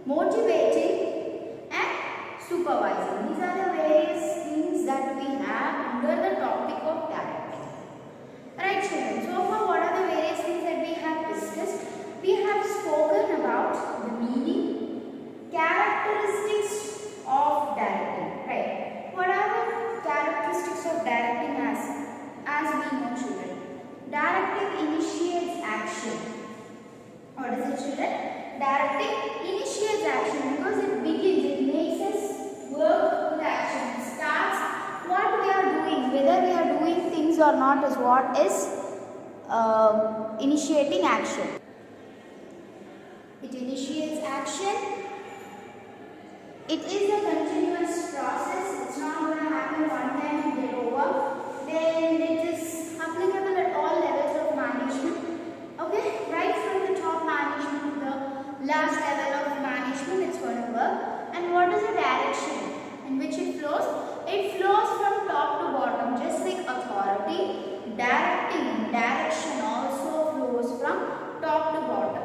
motivating, and supervising. These are the various things that we have under the topic of directing. Right children, so far what are the various things that we have discussed? We have spoken about the meaning, characteristics of directing, right? What are the characteristics of directing as we know children? Directing initiates action. What is it children? Directing initiates action because it begins, it makes us work with action. It starts what we are doing, whether we are doing things or not is what is initiating action. It initiates action. It is a continuous process. It's not going to happen one time and get over. Then it is applicable at all levels of management. Okay, right from the top management to the last level of management, it's going to work. And what is the direction in which it flows? It flows from top to bottom, just like authority. Direction also flows from top to bottom.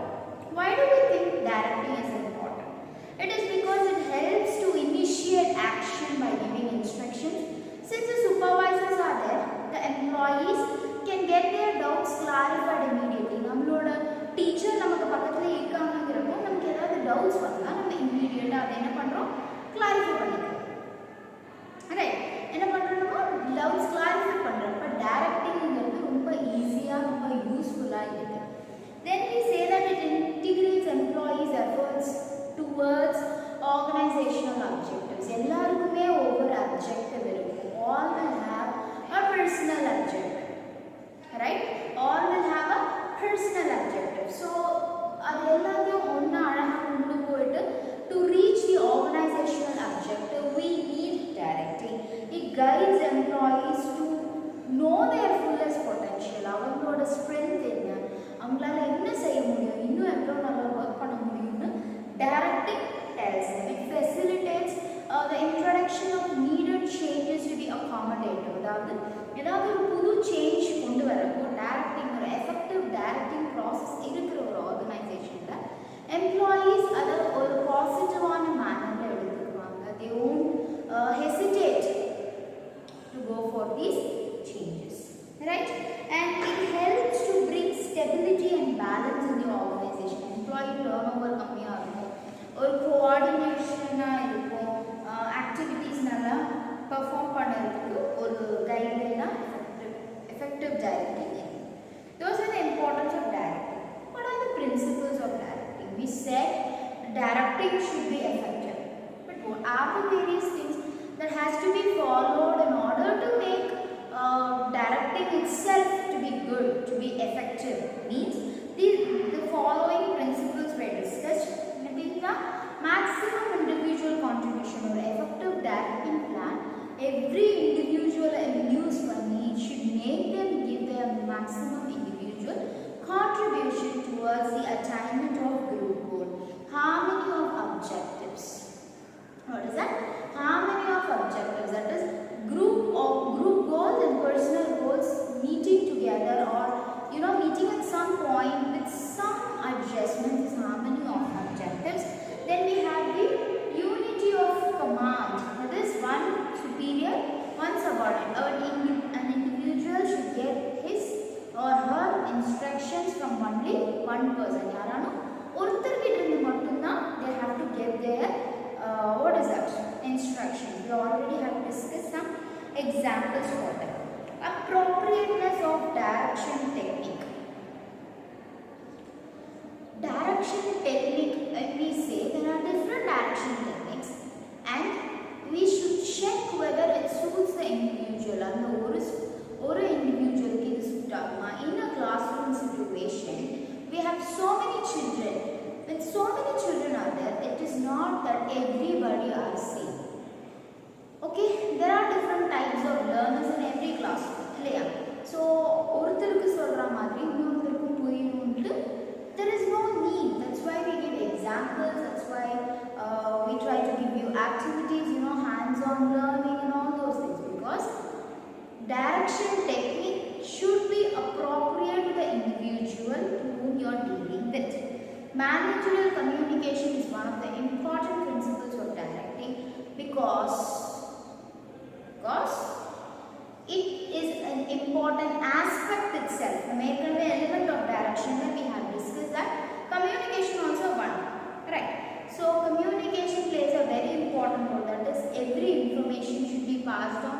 Why do we think directing is important? It is because it helps to initiate action by giving instructions. Since the supervisors are there, the employees can get their doubts clarified immediately. Nammaloda teacher namakku pakkathula irukkaangrappo namakku edavadhu doubts vandha nam immediate ah adha enna pandrom clarify pannikrom. Right, enna pandrom doubts clarify pandrom. But directing ingradhu romba easy ah romba useful ah irukku. Then we say that it integrates employees' efforts towards organizational objectives. Ellarkume over objective irukku. All will have a personal objective. Right? All will have a personal objective. So, adelladu onna alaga mundu poitu to reach the organizational objective, we need directing. It guides employees to know their fullest potential. Avangaloda strength enna, avangala enna seiya mudiyum, innu evlo nalla work panna mudiyumnu directing tells them. It facilitates the introduction of needed changes to be accommodative. ஏதாவது ஒரு புது change கொண்டு வரப்போ directing ஒரு effective directing process இருக்கிற ஒரு ஆர்கனைசேஷனில் employees அதை ஒரு பாசிட்டிவான மேனரில் எடுத்துக்குவாங்க. They won't hesitate to go for these changes, right? And it helps to bring stability and balance in the organization. Employee turnover கம்மியாக இருக்கும், ஒரு கோஆர்டினேஷனாக இருக்கும், ஆக்டிவிட்டீஸ் நல்லா பெர்ஃபார்ம் பண்ணுறதுக்கு ஒரு கைட்லைனாக effective directing. Those are the importance of directing. What are the principles of directing? We said directing should be effective. But what are the various things that has to be followed in order to make directing itself to be good, to be effective? Means the following principles were discussed. The maximum individual contribution or effective directing plan. Every individual induced by need should make them give their maximum individual contribution towards the attainment of group goal. Harmony of objectives. What is that? Harmony of objectives. That is group goals and personal goals meeting together, or meeting at some point with some adjustments is harmony of objectives. Then we have the unity of command. That is one superior, one subordinate. An individual should get his or her instructions from only one person. Yarano ortharkittu mattumna they have to get their what is that? Instructions. We already have discussed some examples for that. Appropriateness of direction technique. Direction technique, when we say there are different direction techniques and we should check whether it suits the individual. And ஒரு individual இது suit ஆகுமா? In a classroom situation, we have so many children. When so many children are there, it is not that everybody are same. Okay, there are different types of learners in every classroom. இல்லையா? So ஒருத்தருக்கு சொல்ற மாதிரி இன்னொருத்தருக்கு புரியணும்னு there is no need. That's why we give examples. That's why we try to give you activities, hands-on learning and all those things, because direction technique should be appropriate to the individual to whom you are dealing with. Managerial communication is one of the important principles of directing because it is an important aspect itself. The main element of direction that we have discussed that communication also one. Right. So communication plays a very important role. That is, every information should be passed on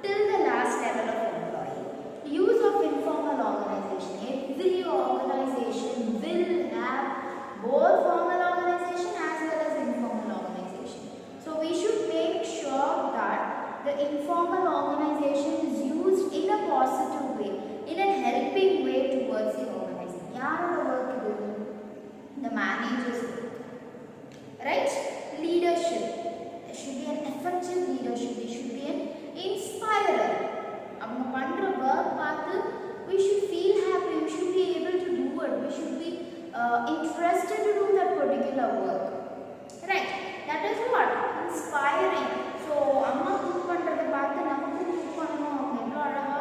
till the last level of employee. Use of informal organization. Every organization will have both formal organization as well as informal organization. So we should make sure that the informal organization is used in a positive way, in a helping way towards the organization. Yaar work doing? The managers work. Right? Leadership. There should be an effective leadership. There should be an inspirer. Avanga pandra work paathu we should feel happy. We should be able to do it. We should be interested to do that particular work. Right? That is what? Inspiring. So, amma cook pandradha paathu namakku cook pannom evlo alaga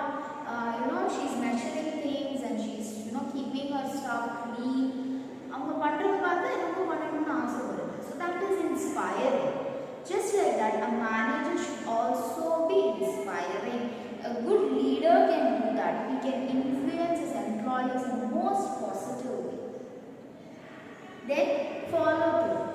she's measuring things and she's keeping her stuff clean. Avanga pandradha paathu enakku pananumnu aasa varudhu. So that is inspiring. Just like that, a manager should also be inspiring. A good leader can do that. He can influence his employees in the most positive way. Then follow through.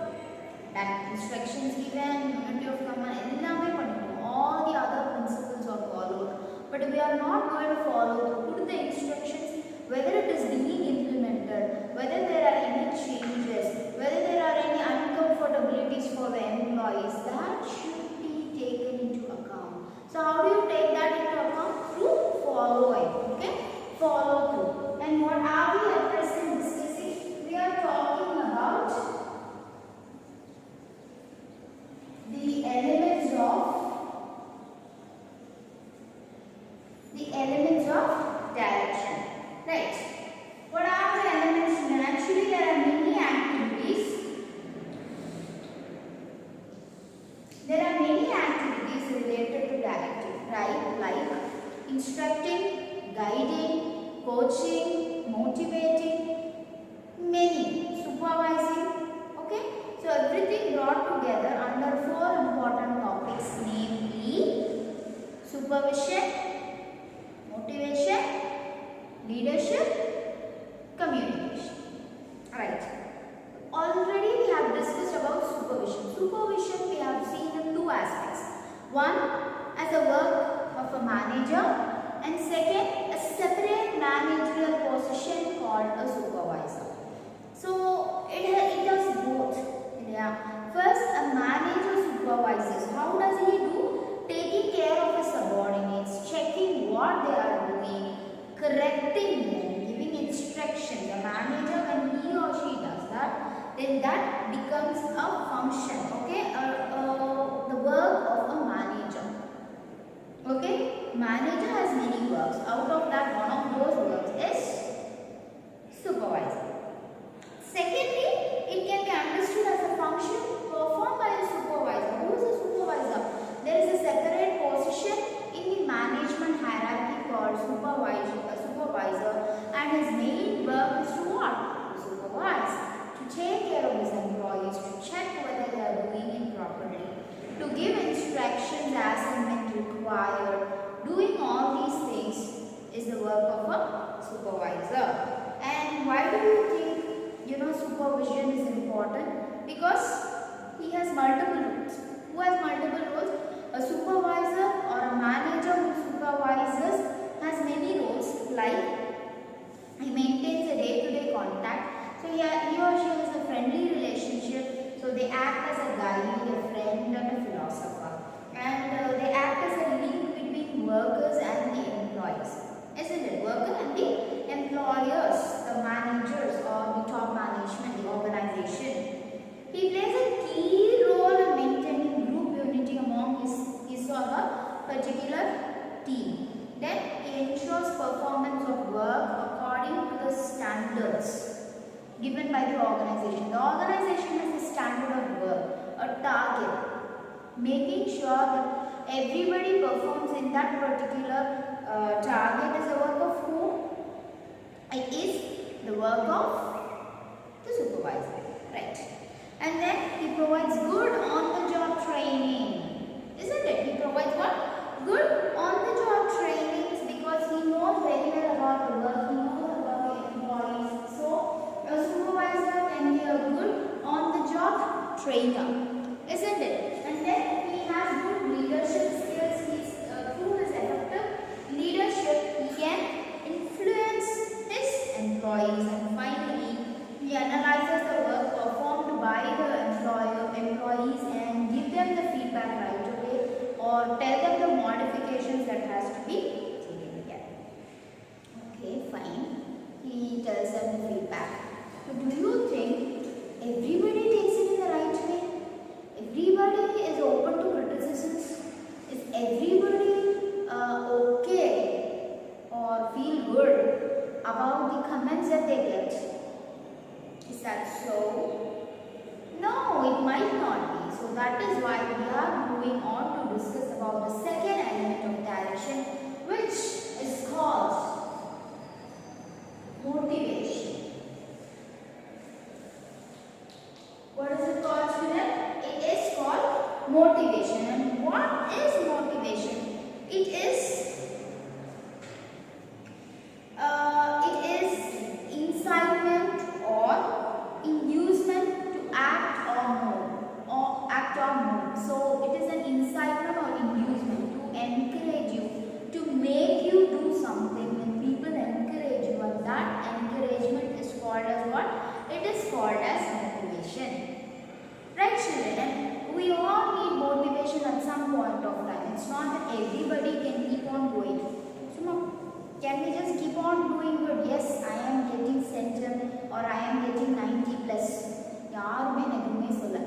That instructions given, unity of command, ellame pannum. All the other principles are followed. But we are not going to follow through the instructions, whether it is being implemented, whether there are any changes, whether there are any uncomfortabilities for the employees. That should be taken into account. So how do you take that into account? Through following. Okay? Follow through. And what are we at present discussing? We are talking about the elements of direction. Right? What are the elements? Actually, there are many activities. There are many activities related to directing, right? Like instructing, guiding, coaching, motivating, many, supervising. Okay? So everything brought together under 4 important topics, namely supervision, motivation, leadership, communication. Right. Already we have discussed about supervision. Supervision we have seen in 2 aspects. One, as a work of a manager, and second, a separate managerial position called a supervisor. So it does both. Yeah. First, a manager supervises. How does he do? Taking care of his subordinates, checking what they are doing, correcting them, giving instruction. The manager, when he or she does that, then that becomes a function. Okay, the work of a manager. Okay, manager has many works. Out of that, one of those works is supervisor. Secondly, it can be understood as a function performed by a supervisor. Who is a supervisor? There is a separate position in the management hierarchy called supervisor, and his main work is to what? To supervise, to take care of his employees, to check whether they are doing it properly, to give instructions as and when required. Doing all these things is the work of a supervisor. And why do you think supervision is important? Because he has multiple roles. Who has multiple roles? A supervisor or a manager who supervises has many roles, like he maintains a day-to-day contact. So he or she has a friendly relationship. So they act as a guide, a friend and a philosopher. And they act as a link between workers and the employees. Isn't it? Worker and the employers, the managers or the top management, the organization. He plays a key role in maintaining group unity among his or her particular team. Then he ensures performance of work according to the standards given by the organization. The organization has a standard of work, a target, making sure that everybody performs in that particular target is the work of whom? It is the work of the supervisor, right? And then he provides good on-the-job training, isn't it? He provides what? Good on-the-job trainings because he knows very well about the work, he knows about the employees. So a supervisor can be a good on-the-job trainer, isn't it? And then he has good leadership skills. Through his effective leadership, he can influence his employees. And finally, he analyzes the work performed by the employees and give them the feedback right away or tell them the modifications that has to be taken again. Okay, fine. He tells them the feedback. But do you think everybody takes it in the right way? Everybody is open to criticisms? Is everybody okay or feel good about the comments that they get? Is that so? No, it might not be. So that is why we are moving on to discuss about the second element of direction, which is called motivation. What is it called, student? It is called motivation. And what is motivation? It is incitement or inducement to act or move. So it is an incitement or inducement to encourage you, to make you do something. When people encourage you, and that encouragement is called as what? It is called as motivation. Right, children? We all need motivation at some point of time. It's not that everybody can keep on going. So, can we just keep on doing good? Yes, I am getting centum or I am getting 90 plus. யாருமே எதுவுமே சொல்ல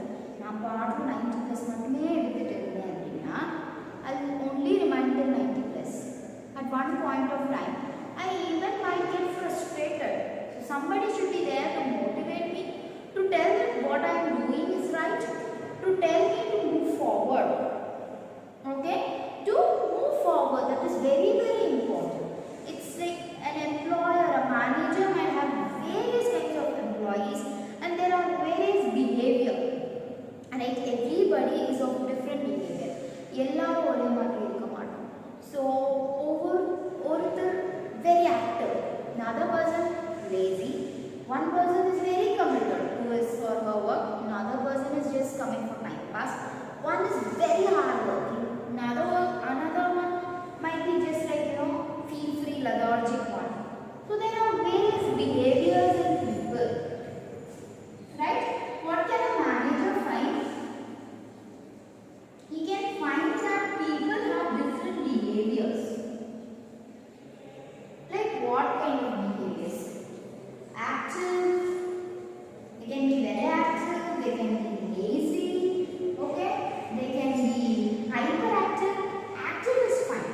நான் பாட்டு 90 plus மட்டுமே எடுத்துட்டு இருந்தேன் அப்படின்னா I'll only remind them 90 plus. At one point of time, I even might get frustrated. So somebody should be there to motivate me, to tell me what I am doing is right, to tell me to move forward. Okay? To move forward, that is very, very important. It's like an employer, a manager might have various kinds of employees and there are various behavior. Right? Everybody is of different behavior. எல்லாரும் ஒரே மாதிரி இருக்க மாட்டோம். So, ஒருத்தர் very active, another person lazy, one person is very committed to his or her work, another person is just coming for time pass, one is very hard working, another one might be just like feel free lethargic one. So there are various behaviors in people, right? What can a manager find? He can find that people have different behaviors. Like what kind of behaviors? Active, they can be very active, they can be lazy, okay? They can be hyperactive. Active is fine.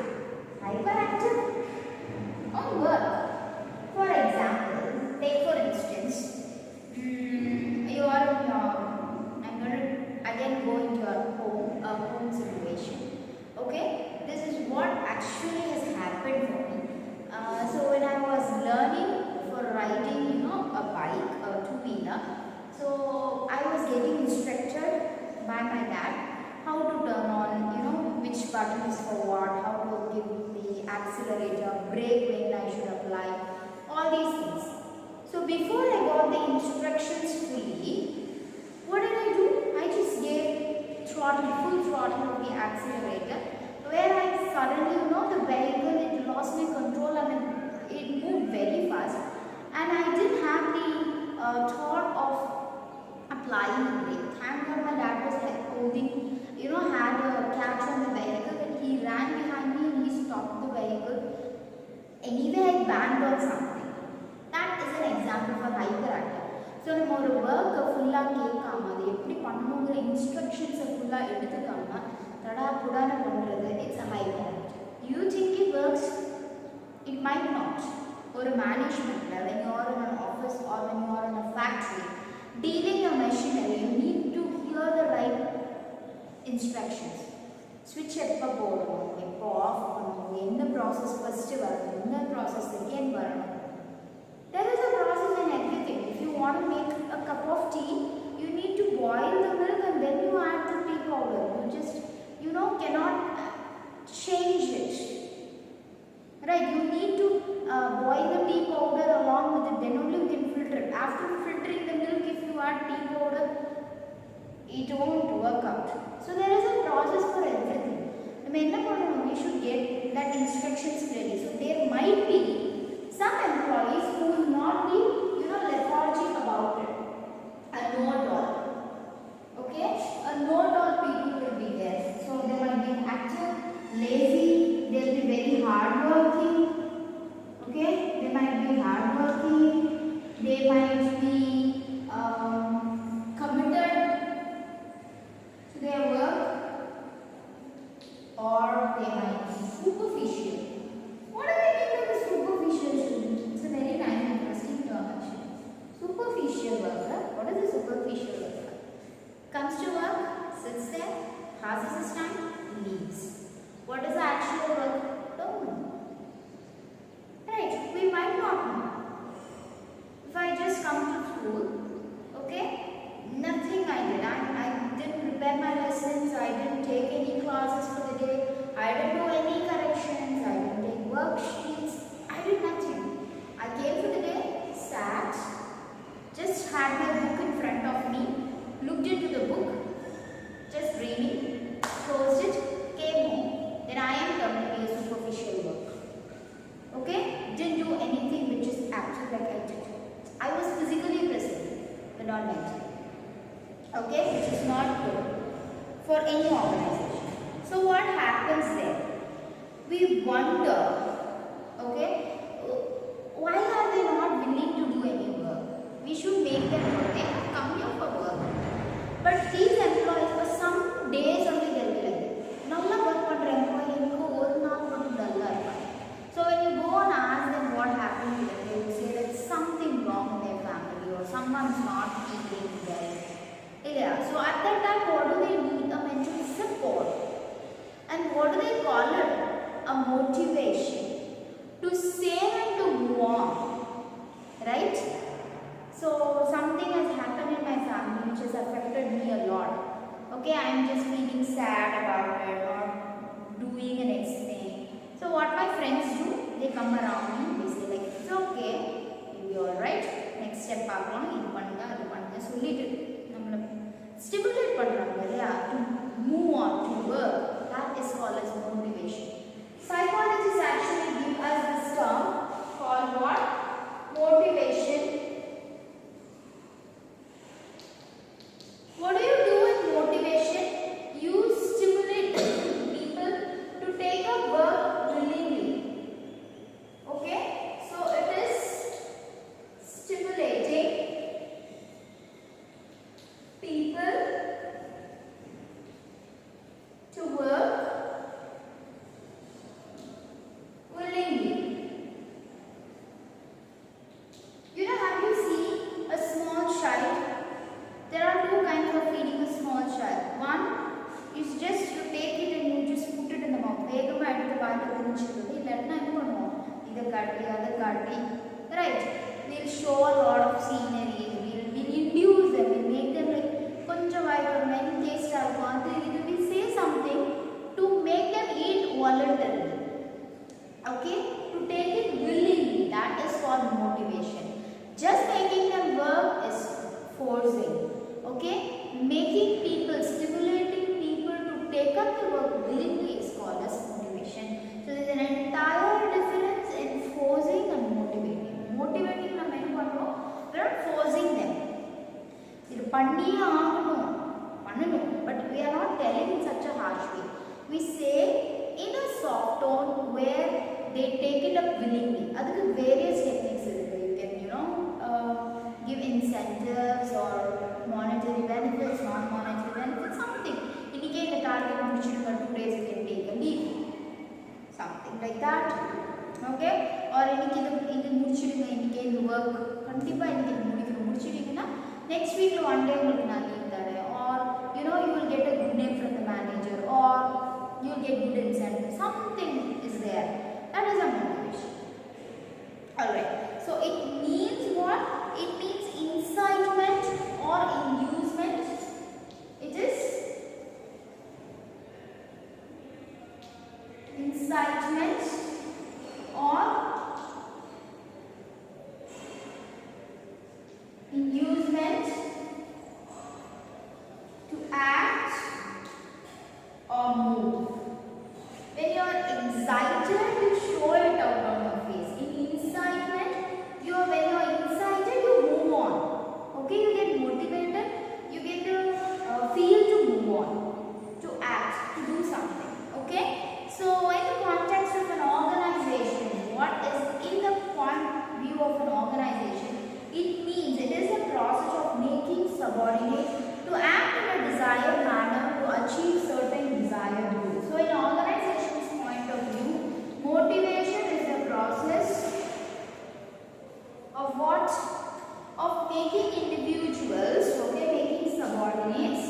Hyperactive on work. For example, take for instance, you are in your, I'm going to again go into your home situation. Okay, this is what actually has happened for me. So when I was learning for riding, a bike, a two-wheeler, so I was getting instructed by my dad how to turn on, which button is for what, how to give the accelerator, brake when I should apply, all these things. So before I got the instructions fully, what did I do? I just gave full throttle of the accelerator, where I suddenly, the vehicle, it lost my control and it moved very fast. And I didn't have the thought of applying the brake. Thank God my dad was holding, had a catch on the vehicle, and he ran behind me and he stopped the vehicle. Anyway, I banged on something. That is an example for hyperactive. So, நம்ம ஒரு work full-ஆ கேட்காம அது எப்படி பண்ணணுங்கிற instructions full-ஆ எடுத்துக்காம தடா புடான பண்றது, it's a hyperactive. You think it works? It might not. ஒரு managementல, when you are in an office or when you are in a factory dealing a machinery, you need to hear the right instructions. Switch எப்போ போடணும், எப்போ of பண்ணணும், எந்த process first வரணும், எந்த process second வரணும். There is a process in everything. If you want to make a cup comes to work, sits there, passes his time, leaves. What is the actual work? Don't know. Right, we might not know. If I just come to school, okay, nothing I did. I didn't prepare my lessons, I didn't take any classes for the day, I didn't do any corrections, I didn't take worksheets, I did nothing. I came for the day, sat, just had my book in front of me, looked into the book, just reading, closed it, came home. Then I am termed to be a superficial work. Okay? Didn't do anything which is actually like I did. I was physically present, but not mentally. Okay? Which is not good for any organization. So what happens there? We wonder, okay, why are they not willing to do any work? We should make them work. They have come here for work. But these employees, for some days only they'll be like, nalla work pandra employee enko oru naal pottu dulla irupanga. So when you go and ask them what happened to them, they will say that something wrong in their family or someone's not eating well. Yeah. So at that time, what do they need? A mental support. And what do they call it? A motivation to save and to move on. Right? So something has happened in my family which has affected me a lot. Okay, I am just feeling sad about it or doing the next thing. So what my friends do, they come around me, they say like, it's okay, you'll be alright. Next step பார்க்கலாம், இது பண்ணுங்க அது பண்ணுங்க சொல்லிட்டு நம்மள stimulate பண்றாங்க இல்லையா, to move on, to work. That is called as motivation. Psychologists actually give us this term called what? Motivation. What do you do with motivation? You stimulate people to take up work willingly. Okay? So it is stimulating people to work willingly. You know, have you seen a small child? There are two kinds of feeding a small child. One is just you take it and you just put it in the mouth. வேகமா எடுத்து வாயில திணிச்சிடுறது. இல்லன்னா என்ன பண்ணுவோம்? இத காட்டி அத காட்டி. Right? We'll show a lot of scenery. We'll induce them. We'll make them like கொஞ்சம் வாய் போடுங்க, இது டேஸ்டா இருக்கும். அது இது we say something to make them eat voluntarily. Okay? To take it willingly. That is called motivation. Just making them work is forcing. Okay? Making people, stimulating people to take up the work willingly is called as motivation. So there is an entire difference in forcing and motivating. Motivating நம்ம என்ன பண்றோம்? We are forcing them. இது பண்ணியே ஆகணும், பண்ணணும். But we are not telling in such a harsh way. We say in a soft tone where they take it up willingly. அதுக்கு various techniques இருக்கு. You can, give incentives or monetary benefits, non-monetary benefits, something. இன்னைக்கே இந்த target முடிச்சிடுங்க, 2 days you can take a leave. Something like that. Okay? Or இன்னைக்கு இது முடிச்சிடுங்க, இன்னைக்கே இந்த work கண்டிப்பா இன்னைக்கு முடிச்சிடுங்கன்னா next week 1 day உங்களுக்கு நான் leave தரேன். Or you will get a good name from the manager or you will get good incentive. Something is there. That is a motivation. Alright. So it means what? It means incitement or inducement. It is incitement or inducement to act or move. When you are excited, you show it out on your face. In incitement, when you are excited, you move on. Okay, you get motivated, you get the feel to move on, to act, to do something. Okay, so in the context of an organization, what is in the point view of an organization? It means it is a process of making subordinates to act in a desired manner to achieve certain desired goals. So in organization's point of view, motivation is the process of what? Of making individuals, okay, making subordinates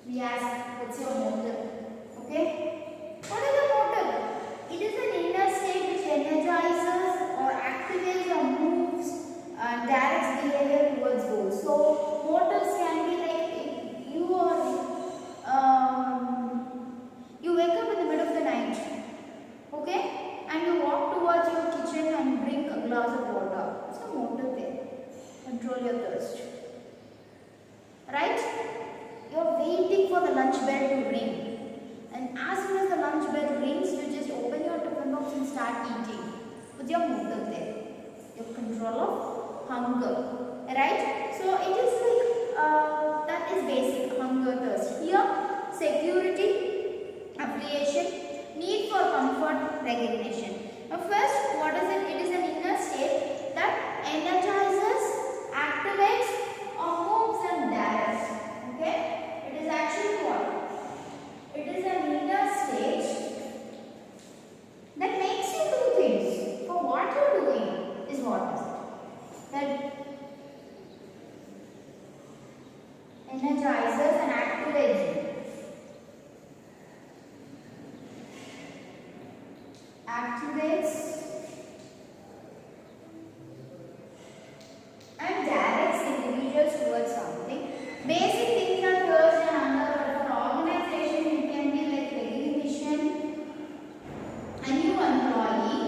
We ask, what's your motive? Okay? What is the motive? It is an inner state which energizes or activates or moves and directs behavior towards goals. So, motives can be like if you are you wake up in the middle of the night, okay, and you walk towards your kitchen and drink a glass of water. What's the motive there? Control your thirst, right? You're waiting for the lunch bell to ring, and as soon as the lunch bell rings, you just open your tiffin box and start eating. What's your motive there? Your control of hunger, right? So it is like that is basic hunger, thirst. Here, security, affiliation, need for comfort, recognition. Now first, what is it? It is an inner state that energizes, activates, or moves and directs. Okay? It is actually what? It is an inner state that makes you do things. For what you are doing is what is it? That energizes and activates you. Activates and directs individuals towards something. Basic things are thirst and hunger. For organization, it can be like recognition. A new employee,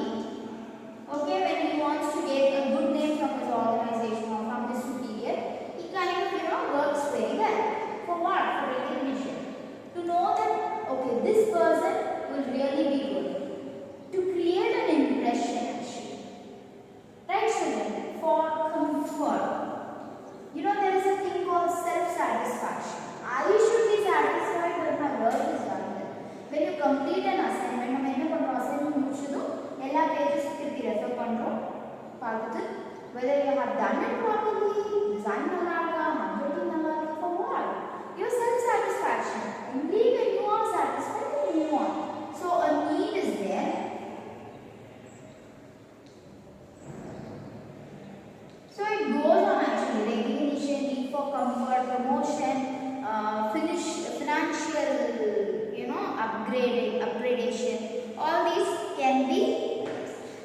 okay, when he wants to get a good name from his organization or from his superior, he kind of works very well. For what? For recognition. To know that okay, this person will really be good. To create an impression actually. Right children? For comfort. You know there is a thing called self-satisfaction. I should be satisfied when my work is done. When you complete an assignment, நம்ம என்ன பண்றோம் assignment முடிச்சதும் எல்லா pages திருப்பி refer பண்றோம் பார்த்துட்டு whether you have done it properly, design நல்லா இருக்கா, handwriting நல்லா இருக்கா, for what? Your self-satisfaction. Only when you are satisfied you move on. So a need is there. So it goes on actually, recognition, need for comfort, promotion, financial, upgradation. All these can be,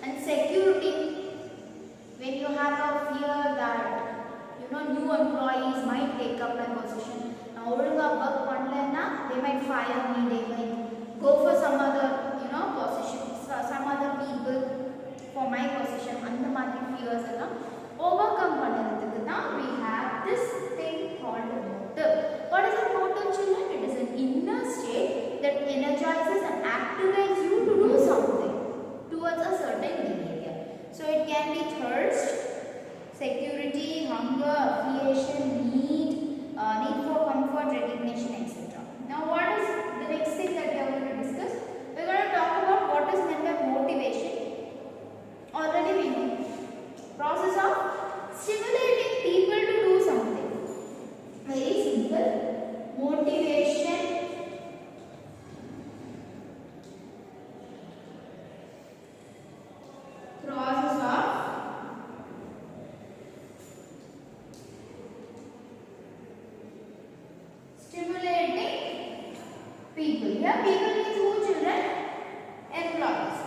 and security. When you have a fear that new employees might take up my position. Now, older work panna, they might fire me. They might go for some other position, some other people for my position. And the market fears overcome pannaradhukku na we have this thing called a motive. What is a motive, children? It is an inner state that energizes and activates you to do something towards a certain behavior. So it can be thirst, security, hunger, affiliation, need for comfort, recognition, etc. Now what is the next thing that we are going to discuss? We are going to talk about what is meant by motivation. Already we know. Process of stimulating people to do something. Very simple. Motivation. Process of stimulating people. Here people means who, children? Employees.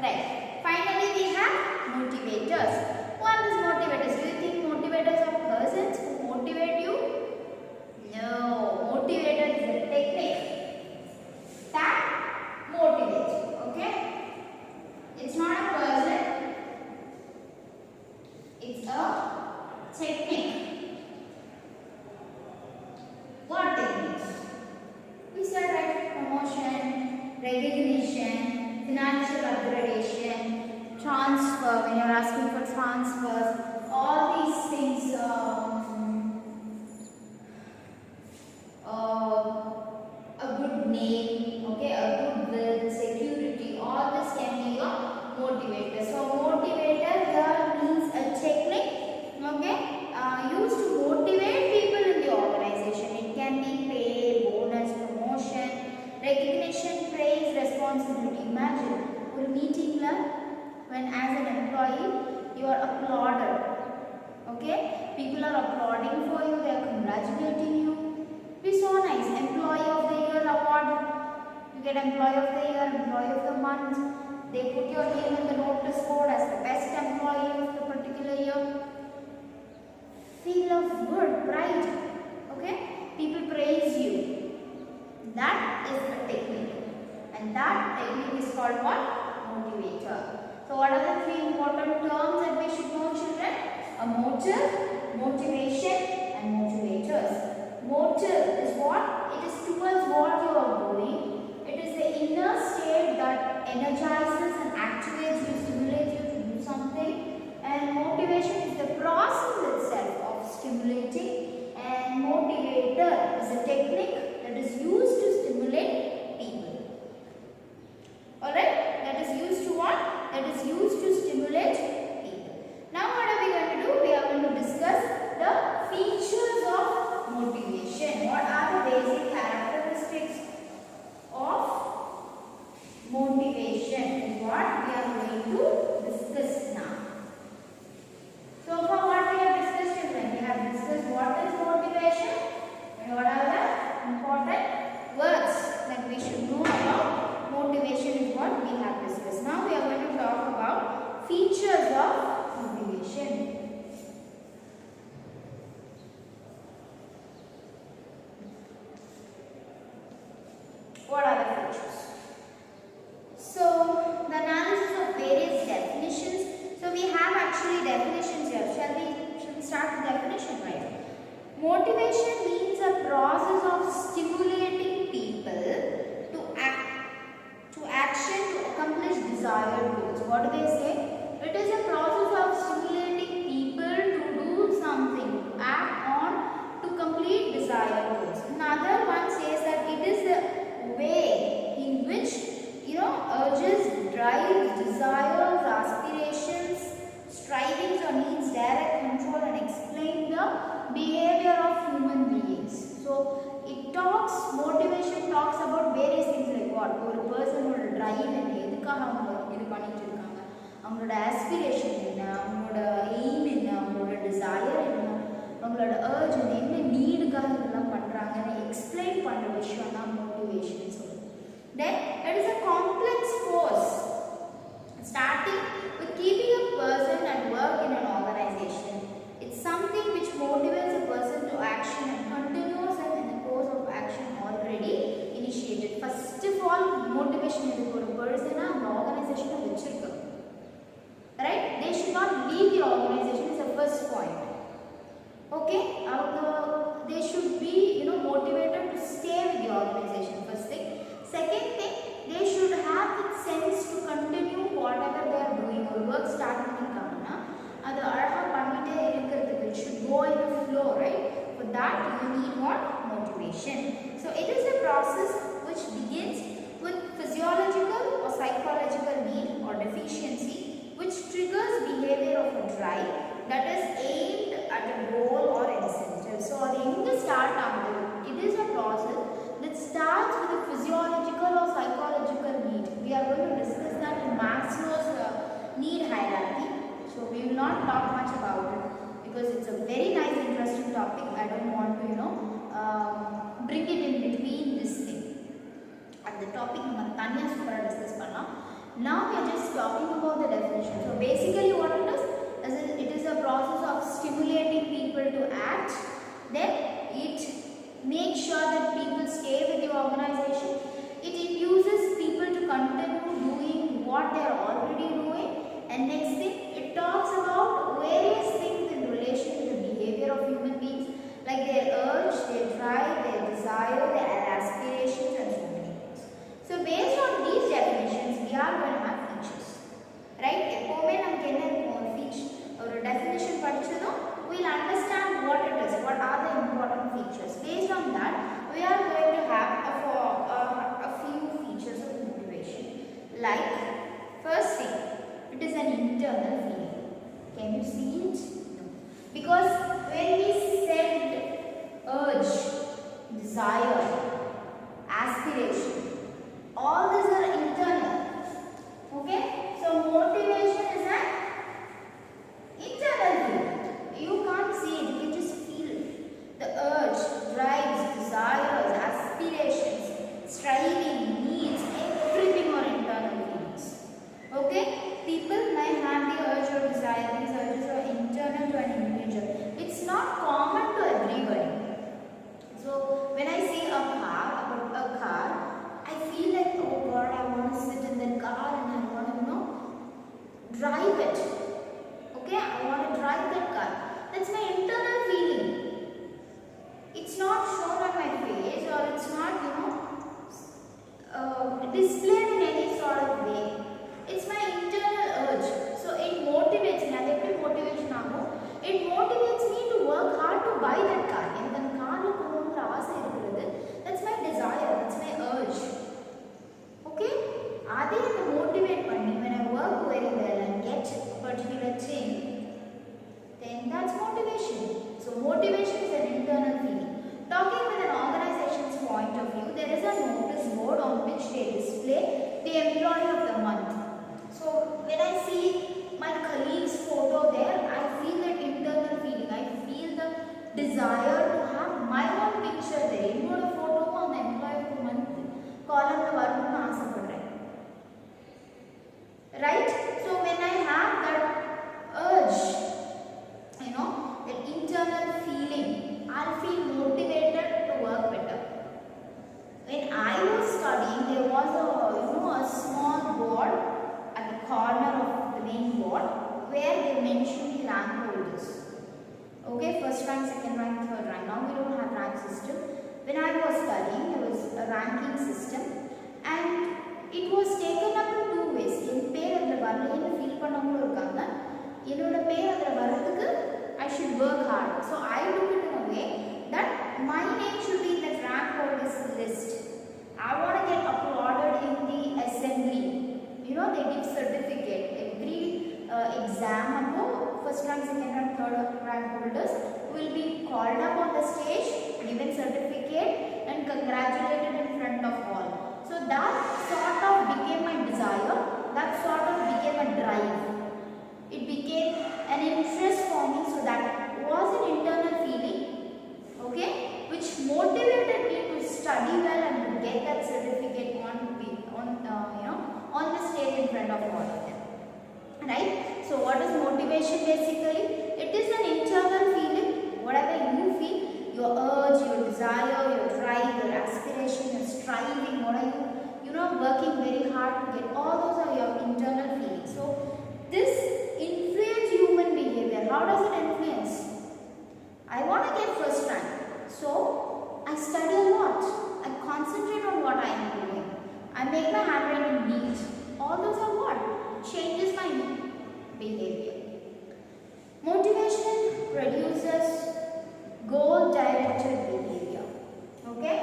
Right. Finally we have motivators. What is motivators? Do you think motivators are persons who motivate you? No. Motivator is a technique that motivates you. Okay? It's not a person. It's a technique. What techniques? We said right, promotion, recognition, financial upgradation, transfer, when you're asking for transfers, all these things, a good name, okay, a good will, security, all this can be a motivator. So motivator here means a technique, okay, used to motivate people in the organization. It can be pay, bonus, promotion, recognition, praise, responsibility. Imagine a meeting when as an employee you are applauded, okay, people are applauding for you, they are congratulating you. Be so nice. Employee get Employee of the Year, Employee of the Month. They put your name in the notice board as the best employee of the particular year. Feel of good, pride. Okay? People praise you. That is a technique. And that technique is called what? Motivator. So what are the three important terms that we should know, children? A motive, motivation and motivators. Motive is what? It is towards what you are doing. It is the inner state that energizes and activates you, stimulates you to do something. And motivation is the process itself of stimulating. And motivator is a technique that is used to stimulate people. Alright? That is used to what? That is used to stimulate people. Now what are we going to do? We are going to discuss the features of motivation. What are the basic characteristics of motivation is what we are going to discuss now. So far what we have discussed, children? We have discussed what is motivation and what are the important words that we should know about motivation is what we have discussed. Now we are going to talk about features of motivation. What are the features? So the analysis of various definitions. So we have actually definitions here. Shall we start the definition, right? Motivation means a process of stimulating people to action to accomplish desired goals. What do they say? It is a process of stimulating people to do something, to act on, to complete desired goals. Another one says that it is the way in which urges, drives, desires, aspirations, strivings or needs direct control and explain the behavior of human beings. So motivation talks about various things like what? ஒரு பர்சனோட drive என்ன, எதுக்காக அவங்க இது பண்ணிட்டு இருக்காங்க, அவங்களோட aspiration என்ன, அவங்களோட எய்ம் என்ன, அவங்களோட டிசைர் என்ன, அவங்களோட அர்ஜ் என்ன நீடுக்காக இதெல்லாம் பண்ணுறாங்கன்னு எக்ஸ்பிளைன் பண்ணுற விஷயம் தான் மோட்டிவேஷன் சொல்லுவோம். Then it is a complex force starting with keeping a person at work in an organization. It's something which motivates a person to action and continues them in the course of action already initiated. First of all, motivation is for a person and organization vechirukku. Right? They should not leave the organization is the first point. Okay? They should be motivated to stay with the organization. First thing. Second thing, they should have the sense to continue whatever they are doing. Or work start பண்ணிருக்காங்கன்னா அது அழகா பண்ணிட்டே இருக்கிறதுக்கு it should go in the flow, right? For that you need what? Motivation. So it is a process which begins with physiological or psychological need or deficiency which triggers behavior of a drive that is aimed at a goal or incentive. So the start ஆகுது. It is a process that starts with a physiological or psychological need. We are going to discuss that in Maslow's need hierarchy. So we will not talk much about it because it's a very nice interesting topic. I don't want to bring it in between this thing. At the topic we tanya super discuss panna. Now we are just talking about the definition. So basically what it is a process of stimulating people to act. Then it makes sure that people stay with the organization. It induces people to continue doing what they are already doing. And next thing, it talks about various things in relation to the behavior of human beings, like their urge, their drive, their desire, their aspirations, and so many things. So based on these definitions, we are going to have features, right? எப்போமே நமக்கு என்ன இருக்கும் ஒரு feature, ஒரு definition படிச்சதும் we'll understand what it is, what are the important features. Based on that, we are going to have a few features of motivation. Like, first thing, it is an internal feeling. Can you see it? No. Because when we said urge, desire, aspiration, all these are internal. Okay? So motivation is an internal feeling. You can't see it, you can just feel it. The urge, drives, desires, aspirations, striving, needs, displayed in any sort of way. It's my internal urge. So it motivates me. It motivates me to work hard to buy that car. That's my desire. That's my urge. Okay? They motivate me when I work very well and get a particular thing. Then that's motivation. So motivation is an internal feeling. Talking with an organization's point of view, there is a notice board on which they display the employee of the month. So when I see my colleague's photo there, I feel that internal feeling. I feel the desire to have my own picture there. Innoda photo on the employee of the month column la varumnu aasapadren. Right? So when I have that urge, that internal feeling, I'll feel motivated to work better. When I was studying, there was a small board at the corner of the main board where they mentioned the rank holders. Okay, first rank, second rank, third rank. Now we don't have rank system. When I was studying, there was a ranking system, and it was taken up in two ways. In pair and the varlayinu feel pannavanga irukanga. Enoda pair adra varadhukku I should work hard. So I took it in a way that my name should be in the rank holders list. I want to get applauded in the assembly. They give certificate. Every exam, first rank, second rank, third rank holders will be called up on the stage, given certificate and congratulated in front of all. So that sort of became my desire. That sort of became a drive. It became an interest for me, so that was an internal feeling, okay, which motivated me to study well and to get that certificate on the stage in front of all of them. Right? So what is motivation basically? It is an internal feeling. Whatever you feel, your urge, your desire, your drive, your aspiration, your striving, what are you working very hard to get, all those are your internal feelings. So this influence human behavior. How does it influence? I want to get first rank, so I study a lot. I concentrate on what I am doing. I make my handwriting neat. All those are what? Changes my behavior. Motivation produces goal-directed behavior. Okay?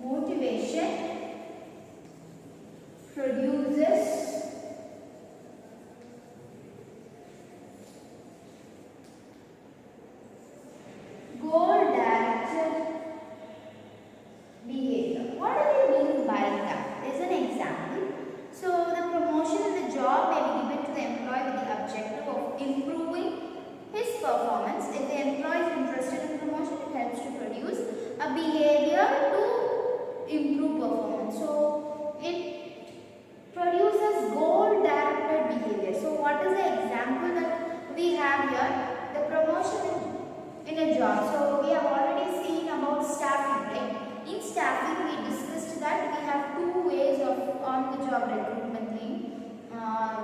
Motivation produces goal-directed behavior. What do we mean by that? There's an example. So the promotion in the job may be given to the employee with the objective of improving his performance. If the employee is interested in promotion, it helps to produce a behavior to improve performance. So it produces goal-directed behavior. So what is the example that we have here? The promotion in a job. So we have already seen about staffing, right? In staffing, we discussed that we have two ways of on-the-job recruitment thing,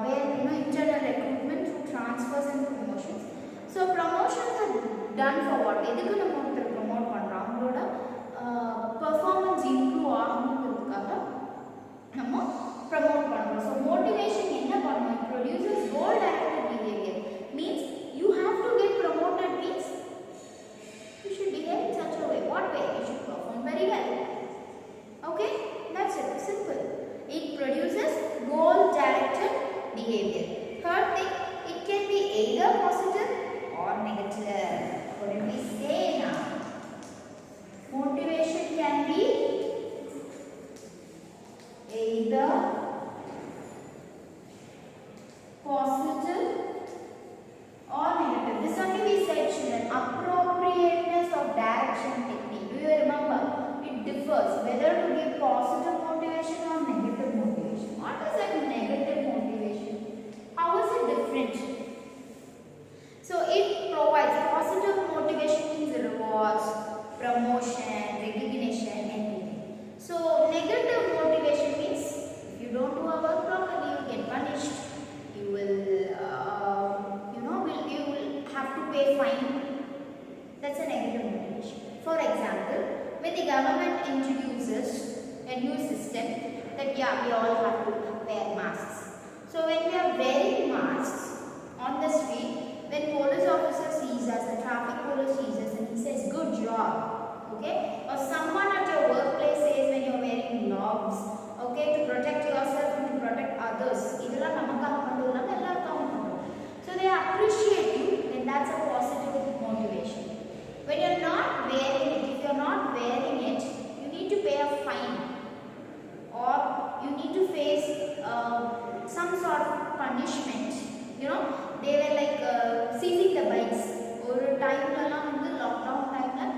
where internal recruitment through transfers and promotions. So promotions are done for what? Edukku namu promote pandrom avங்களோட performance improve ஆகணும்ன்றதுக்காக நம்ம promote பண்றோம். So motivation என்ன பண்ணும்? It produces goal directed behavior. Means you have to get promoted, means you should behave in such a way. What way? You should perform very well. Okay? That's it. Simple. It produces goal-directed behavior. Third thing, it can be either positive or negative. What did we say now? yeah, we all have to wear masks. So when we are wearing masks on the street, when police officer sees us, the traffic police sees us and he says, good job, okay? Or someone at your workplace says when you are wearing gloves, okay, to protect yourself and to protect others. So they appreciate you, then that's a positive motivation. When you're not wearing it, if you're not wearing it, you need to pay a fine or you need to face some sort of punishment. You know, they were like seizing the bikes. Or time lockdown time,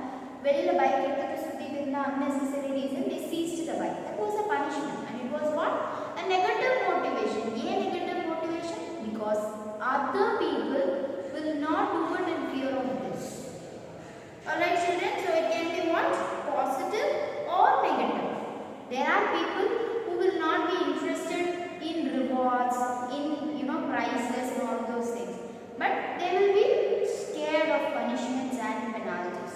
வெளியில bike எடுத்துட்டு சுத்திட்டு இருந்த unnecessary reason they seized the bike. That was a punishment and it was what? A negative motivation. A negative motivation because other people will not do it in fear of this. Alright children, so it can be what? Positive or negative. There are people who will not be interested in rewards, in prizes and all those things. But they will be scared of punishments and penalties.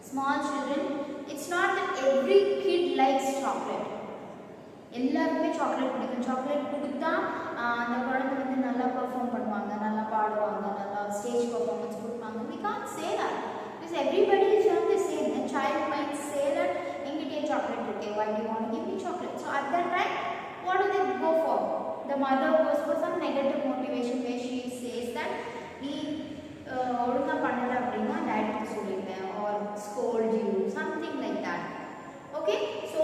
Small children, it's not that every kid likes chocolate. எல்லாருமே chocolate பிடிக்கும். Chocolate கொடுத்தா அந்த குழந்தை வந்து நல்லா perform பண்ணுவாங்க, நல்லா பாடுவாங்க, நல்லா ஸ்டேஜ் பெர்ஃபார்மன்ஸ் கொடுப்பாங்க. We can't say that because everybody is not the same. A child might say that எங்கிட்டே சாக்லேட் இருக்கே, why do you want to give me chocolate? So at that time, what do they go for? The mother goes for some negative motivation where she says that நீ ஒழுங்கா பண்ணல அப்படின்னா daddy சொல்லிடுவேன் or scold you, something like that. Okay, so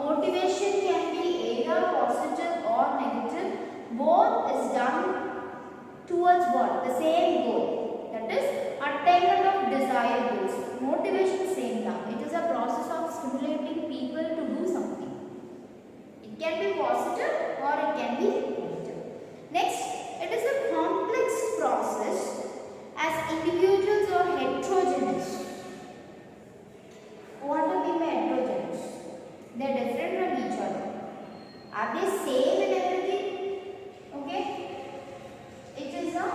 motivation can be either positive or negative. Both is done towards what? The same goal, that is attainment of desired goals. Motivation same thing. It is a process of stimulating people to do something. It can be positive or it can be negative. Next, it is a complex process as individuals are heterogeneous. What do we mean by heterogeneous? They are different from each other. Are they same in everything? Okay. It is a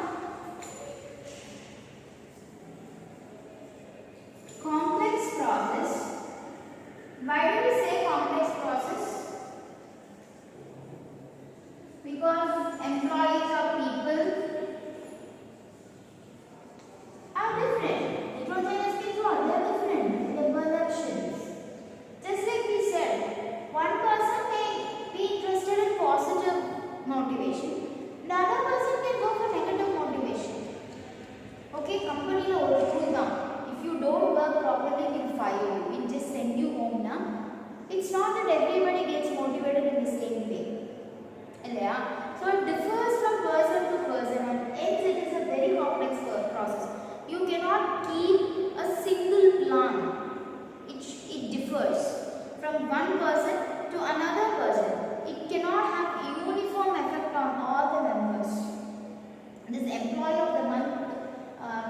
complex process. Why do we say complex process? Because employees or people are different. Heterogeneous people are different in the perceptions. Just like we said, one person may be interested in positive motivation, the other person can go for negative motivation. Okay, company lo oru rule da, if you don't work properly we will fire you, we just send you home na. It's not that everybody gets motivated in the same way. Yeah. So it differs from person to person and hence it is a very complex process. You cannot keep a single plan. It differs from one person to another person. It cannot have uniform effect on all the members. This employee of the month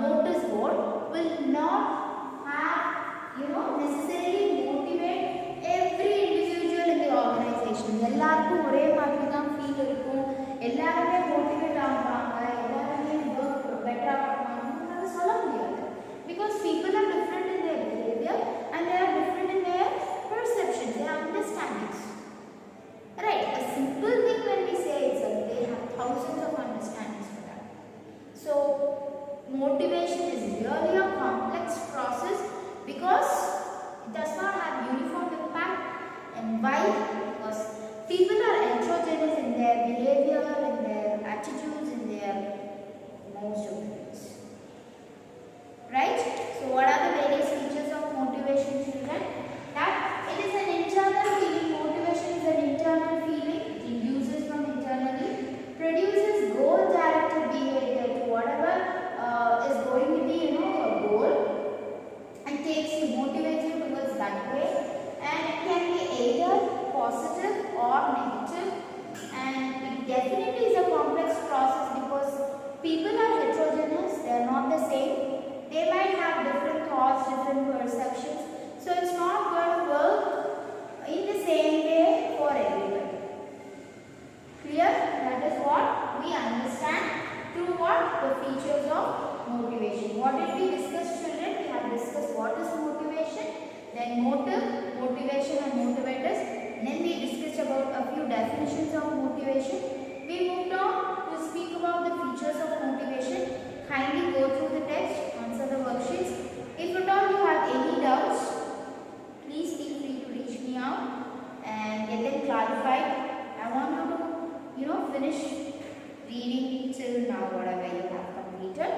notice board will not have necessarily motivate every individual in the organization. எல்லாருக்கும் ஒரே மாதிரி தான் feel இருக்கும், எல்லாருமே motivate ஆகுறாங்க, எல்லாருமே work பெட்டரா பண்ணுவாங்கன்னு சொல்ல முடியாது. Because people are different in their behavior and they are different in their perceptions, their understandings. Right? A simple thing when we say itself, they have thousands of understandings for that. So motivation is really a complex process because it does not have uniform impact. And why? Because people are get clarified. I want you to finish reading till now whatever you have completed,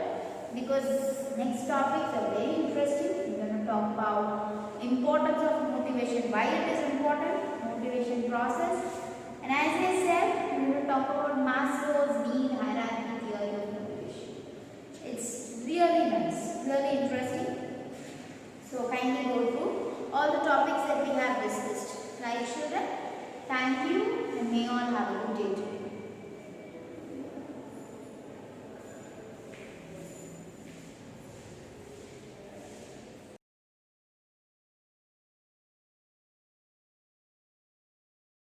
because next topics are very interesting. We're going to talk about importance of motivation, why it is important, motivation process, and as I said, we're going to talk about Maslow's need hierarchy theory of motivation. It's really nice, really interesting. So kindly go through all the topics that we have